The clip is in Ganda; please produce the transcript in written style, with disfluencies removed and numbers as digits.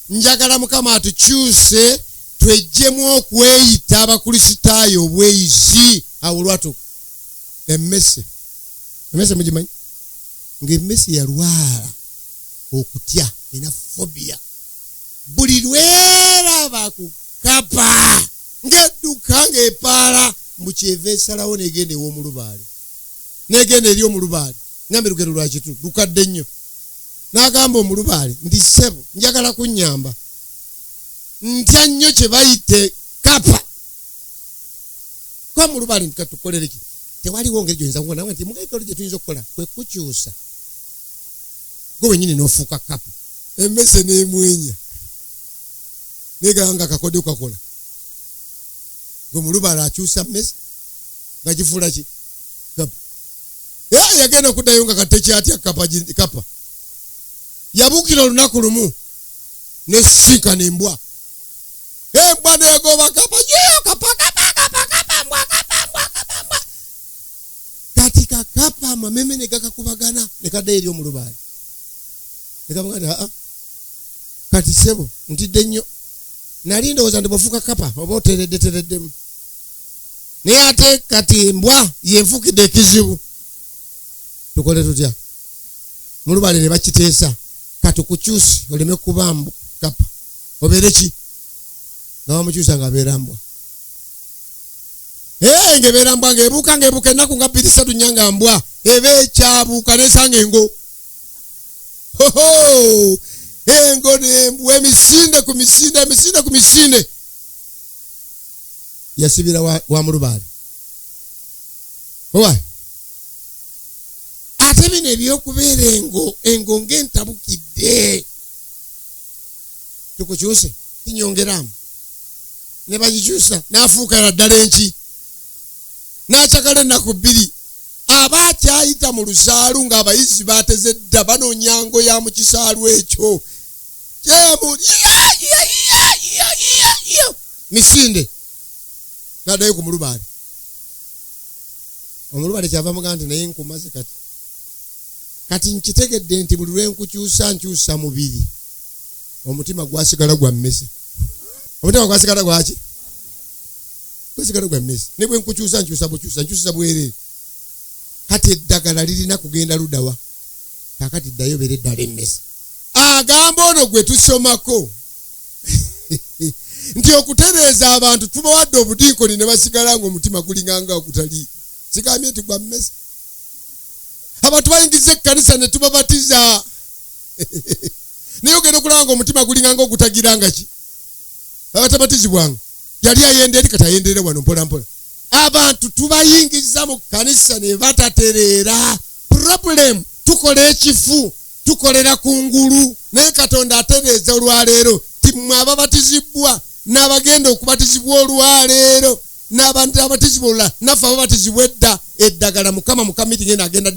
njagala Mukama atukyuse twejjemu Okweyita Abakristayo Obweyisi awo lwatuuka emmese mugimanyi ng'emmese yalwala okutya ena phobia buli lweraba ku kapa ng'edduka ng'epaala mbukyeva esalawo negenda ew'omulubaale negenda eri omulubaale ngambe lugero lwakitu lukadde nnyo n'agamba omulubaale ndi ssebo njagala kunnyamba ntya nnyo kye bayite kapa kwa mulubali nkatukolere ki tewaliwo ngeri gyonza kukola nawe nti mugaikolo gye tuyinza okukola kwe kukyusa gwe wenyini n'ofuuka kapa emmese n'emwenya neganga akakodyo kakola gwe mulubali akyusa mmese nga gifuula ki kapa yagenda okuddayo nga katekyatya kapa yabuukira olunaku lumu nesisinkana embwa embwa negoba kapa mbwa kati kakapa amameme negakakubagana nekadde eri omulubaali nekamugamba kati sebo ntidde nnyo nali ndowooza ndi bwofuuka kapa oba otereddemu naye ate kati embwa yenfukidde ekizibu tukole tutya mulubaali ne bakiteesa katukukyusi oleme kuba kapa obeere ki nga bamukyusa nga abeera mbwa ngebeera mbwa ngebuuka ennaku nga 2-3 nyanga mbwa eba ekyabuuka nesanga engo engo nembwa emisinde ku misinde yasibira wa mulubaali owa ate bino ebyokubeera engo ng'entabukidde tukukyuse tinyongeramu ne bagikyusa n'afuuka naddala enki n'akyagala ennaku 2 aba akyayita mu lusaalu ng'abayizi bateze dda banoonya ngo ya mu kisaalu ekyo misinde n'addayo ku mulubaali omulubaali kyava mugamba nti naye nkumaze kati nkitegedde nti buli lwenkukyusa nkyusa mubiri omutima gwasigala gwa mmese omutima gwasigala gwaki gwasigala gwa mmese ne bwe nkukyusa nkyusa bwerere kati eddagala lirina kugenda ludawa kakati ddayo bere ddala emmese agamba ono gwe tusomako nti okutereeza abantu tubawadde obudiikoni ne basigala ng'omutima gulinganga ogutali sigambye nti gwa mmese abantu bayingiza ekkanisa ne tubabatiza naye ogenda okulaba ng'omutima gulinganga ogutagiranga ki abatabatizibwanga yali ayenda eri kati ayenderera wano mpolampola abantu tubayingiza mu kkanisa ne batatereera problem tukola ekifu tukolera ku ngulu naye Katonda atereeza olwaleero timwe ababatizibwa n'abagenda okubatizibwa olwaleero n'abantu abatizibwa olulala naffe ababatizibwa edda eddagala Mukama mukamiti ngenda agenda